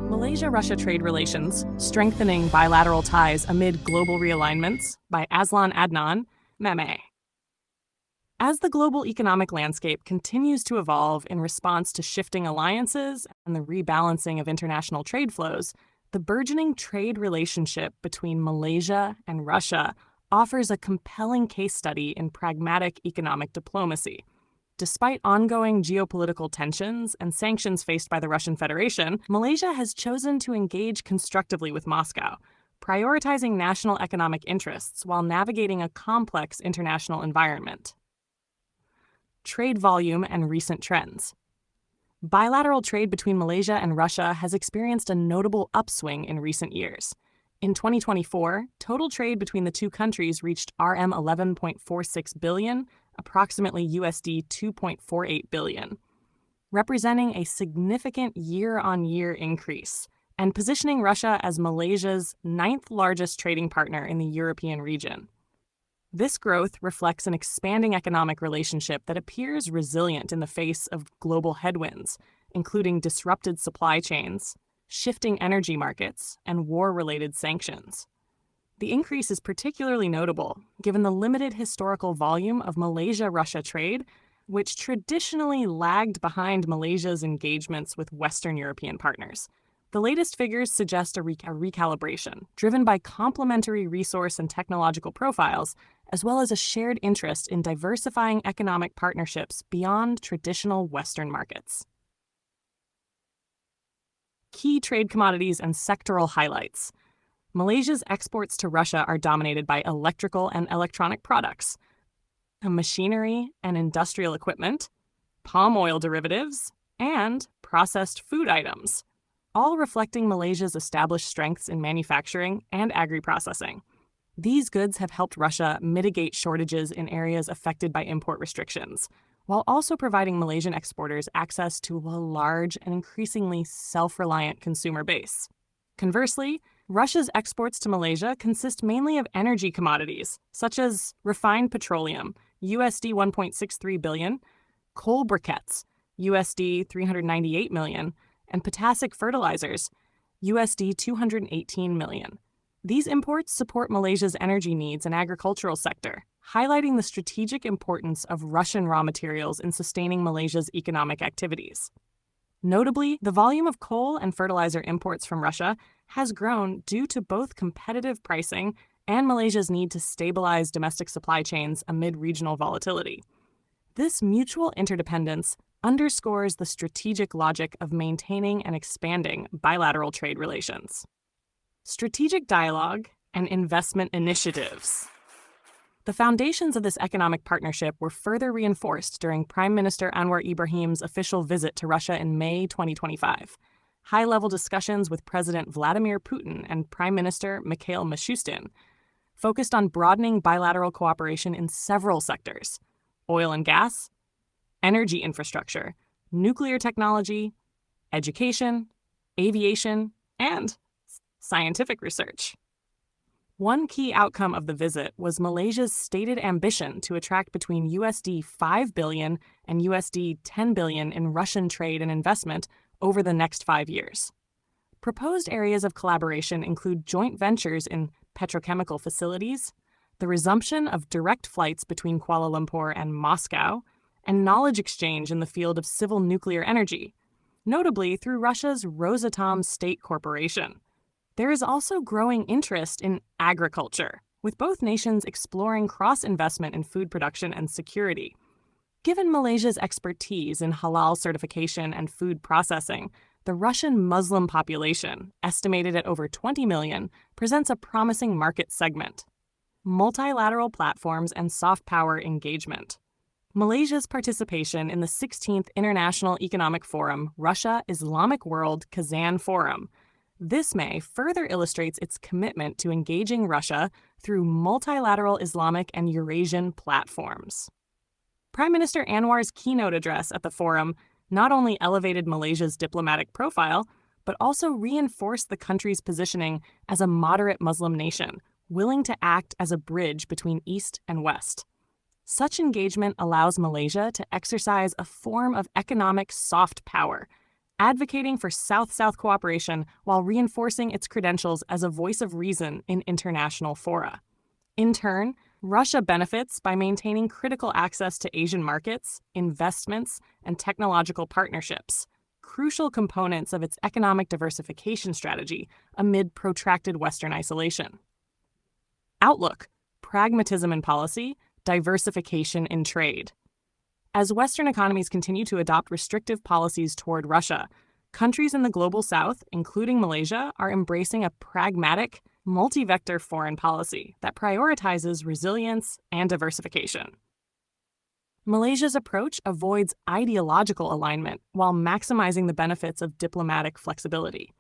Malaysia-Russia Trade Relations, Strengthening Bilateral Ties Amid Global Realignments by AZLAN ADNAN, Meme. As the global economic landscape continues to evolve in response to shifting alliances and the rebalancing of international trade flows, the burgeoning trade relationship between Malaysia and Russia offers a compelling case study in pragmatic economic diplomacy. Despite ongoing geopolitical tensions and sanctions faced by the Russian Federation, Malaysia has chosen to engage constructively with Moscow, prioritizing national economic interests while navigating a complex international environment. Trade volume and recent trends. Bilateral trade between Malaysia and Russia has experienced a notable upswing in recent years. In 2024, total trade between the two countries reached RM 11.46 billion, approximately USD 2.48 billion, representing a significant year-on-year increase and positioning Russia as Malaysia's ninth largest trading partner in the European region. This growth reflects an expanding economic relationship that appears resilient in the face of global headwinds, including disrupted supply chains, shifting energy markets, and war-related sanctions. The increase is particularly notable given the limited historical volume of Malaysia-Russia trade, which traditionally lagged behind Malaysia's engagements with Western European partners. The latest figures suggest a recalibration, driven by complementary resource and technological profiles, as well as a shared interest in diversifying economic partnerships beyond traditional Western markets. Key trade commodities and sectoral highlights. Malaysia's exports to Russia are dominated by electrical and electronic products, machinery and industrial equipment, palm oil derivatives, and processed food items, all reflecting Malaysia's established strengths in manufacturing and agri-processing. These goods have helped Russia mitigate shortages in areas affected by import restrictions, while also providing Malaysian exporters access to a large and increasingly self-reliant consumer base. Conversely, Russia's exports to Malaysia consist mainly of energy commodities, such as refined petroleum, USD 1.63 billion, coal briquettes, USD 398 million, and potassic fertilizers, USD 218 million. These imports support Malaysia's energy needs and agricultural sector, highlighting the strategic importance of Russian raw materials in sustaining Malaysia's economic activities. Notably, the volume of coal and fertilizer imports from Russia has grown due to both competitive pricing and Malaysia's need to stabilize domestic supply chains amid regional volatility. This mutual interdependence underscores the strategic logic of maintaining and expanding bilateral trade relations. Strategic dialogue and investment initiatives. The foundations of this economic partnership were further reinforced during Prime Minister Anwar Ibrahim's official visit to Russia in May 2025. High-level discussions with President Vladimir Putin and Prime Minister Mikhail Mishustin focused on broadening bilateral cooperation in several sectors: oil and gas, energy infrastructure, nuclear technology, education, aviation, and scientific research. One key outcome of the visit was Malaysia's stated ambition to attract between USD 5 billion and USD 10 billion in Russian trade and investment over the next 5 years. Proposed areas of collaboration include joint ventures in petrochemical facilities, the resumption of direct flights between Kuala Lumpur and Moscow, and knowledge exchange in the field of civil nuclear energy, notably through Russia's Rosatom State Corporation. There is also growing interest in agriculture, with both nations exploring cross-investment in food production and security. Given Malaysia's expertise in halal certification and food processing, the Russian Muslim population, estimated at over 20 million, presents a promising market segment. Multilateral platforms and soft power engagement. Malaysia's participation in the 16th International Economic Forum, Russia Islamic World Kazan Forum. This May further illustrates its commitment to engaging Russia through multilateral Islamic and Eurasian platforms. Prime Minister Anwar's keynote address at the forum not only elevated Malaysia's diplomatic profile, but also reinforced the country's positioning as a moderate Muslim nation, willing to act as a bridge between East and West. Such engagement allows Malaysia to exercise a form of economic soft power, advocating for South-South cooperation while reinforcing its credentials as a voice of reason in international fora. In turn, Russia benefits by maintaining critical access to Asian markets, investments, and technological partnerships, crucial components of its economic diversification strategy amid protracted Western isolation. Outlook: pragmatism in policy, diversification in trade. As Western economies continue to adopt restrictive policies toward Russia, countries in the global south, including Malaysia, are embracing a pragmatic, multi-vector foreign policy that prioritizes resilience and diversification. Malaysia's approach avoids ideological alignment while maximizing the benefits of diplomatic flexibility.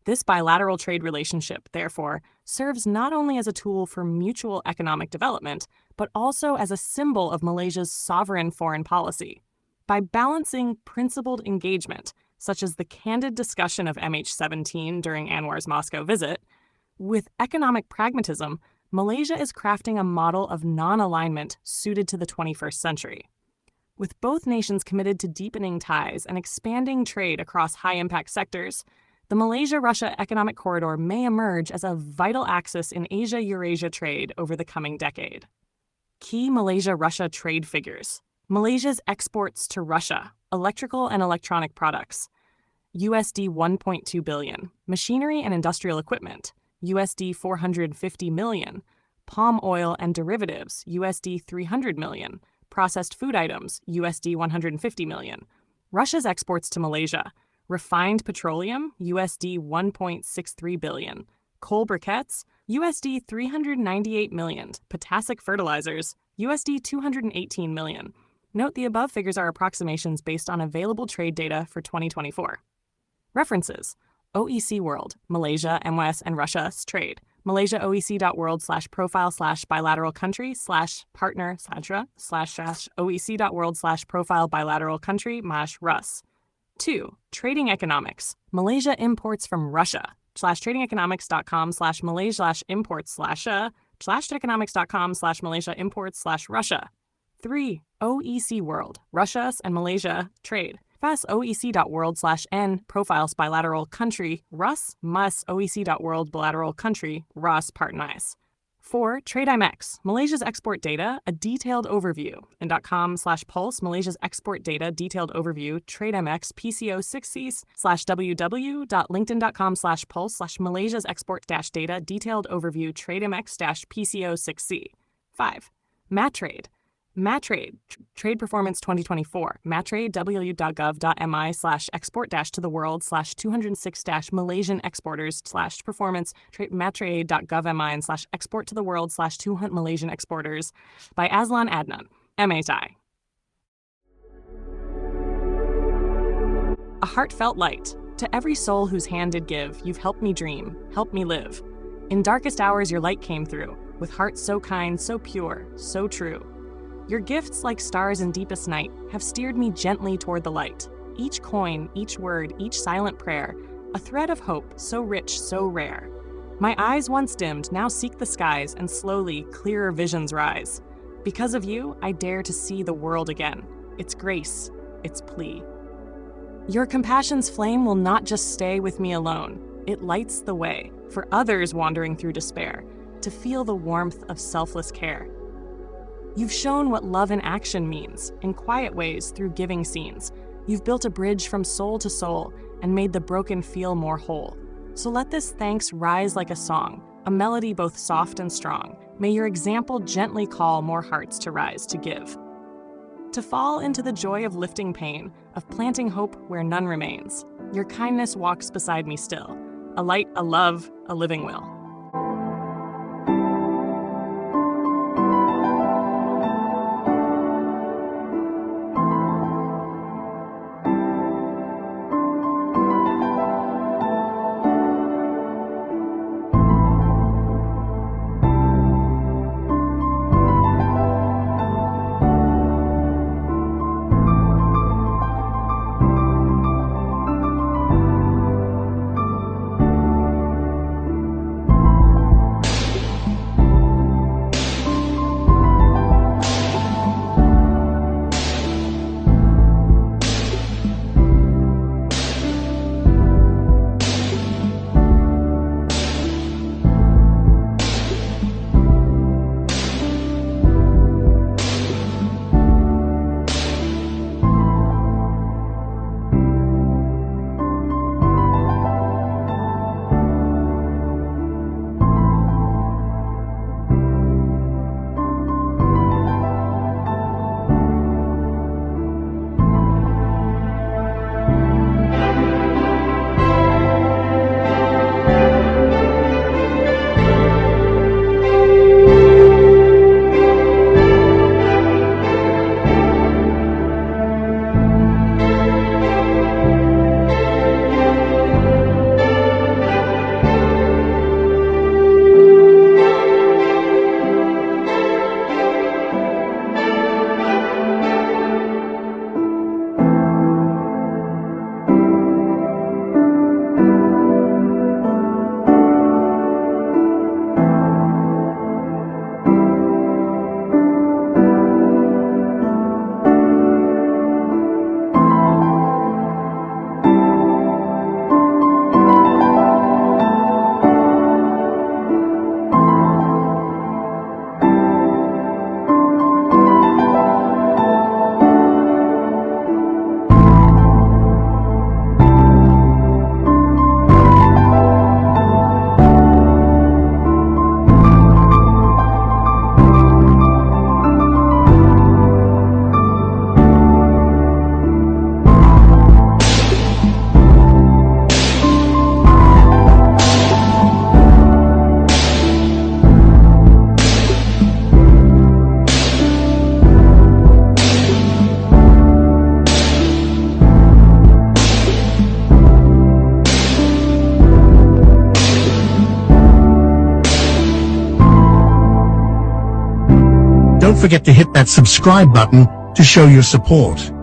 This bilateral trade relationship, therefore, serves not only as a tool for mutual economic development, but also as a symbol of Malaysia's sovereign foreign policy. By balancing principled engagement, such as the candid discussion of MH17 during Anwar's Moscow visit, with economic pragmatism, Malaysia is crafting a model of non-alignment suited to the 21st century. With both nations committed to deepening ties and expanding trade across high-impact sectors, the Malaysia-Russia economic corridor may emerge as a vital axis in Asia-Eurasia trade over the coming decade. Key Malaysia-Russia trade figures. Malaysia's exports to Russia, electrical and electronic products, USD 1.2 billion. Machinery and industrial equipment, USD 450 million. Palm oil and derivatives, USD 300 million. Processed food items, USD 150 million. Russia's exports to Malaysia, refined petroleum, USD 1.63 billion. Coal briquettes, USD 398 million. Potassic fertilizers, USD 218 million. Note the above figures are approximations based on available trade data for 2024. References: OEC World, Malaysia, MWS, and Russia's trade. MalaysiaOEC.world/profile/bilateral country/partner/OEC.world/profile bilateral country/Rus. 2. Trading economics. Malaysia imports from Russia. /tradingeconomics.com/Malaysia/imports/Russia. 3. OEC World, Russia's and Malaysia trade. FAS-OEC.world/N profiles bilateral country Rus mus OEC.world bilateral country Rus partners. 4. TradeIMX, Malaysia's export data, a detailed overview, and .com/pulse, Malaysia's export data, detailed overview, TradeIMX, PCO6C/www.linkedin.com/pulse/, Malaysia's export-data, detailed overview, TradeIMX-PCO6C. 5. MatTrade, Trade Performance 2024, MatTrade, www.export-to-the-world/206-Malaysian exporters/performance, MatTrade.gov.mi/export-to-the-world/200 Malaysian exporters by AZLAN ADNAN, MHI. A heartfelt light. To every soul whose hand did give, you've helped me dream, helped me live. In darkest hours your light came through, with hearts so kind, so pure, so true. Your gifts, like stars in deepest night, have steered me gently toward the light. Each coin, each word, each silent prayer, a thread of hope so rich, so rare. My eyes once dimmed now seek the skies, and slowly, clearer visions rise. Because of you, I dare to see the world again, its grace, its plea. Your compassion's flame will not just stay with me alone. It lights the way for others wandering through despair, to feel the warmth of selfless care. You've shown what love in action means, in quiet ways through giving scenes. You've built a bridge from soul to soul and made the broken feel more whole. So let this thanks rise like a song, a melody both soft and strong. May your example gently call more hearts to rise to give. To fall into the joy of lifting pain, of planting hope where none remains. Your kindness walks beside me still, a light, a love, a living will. don't forget to hit that subscribe button to show your support.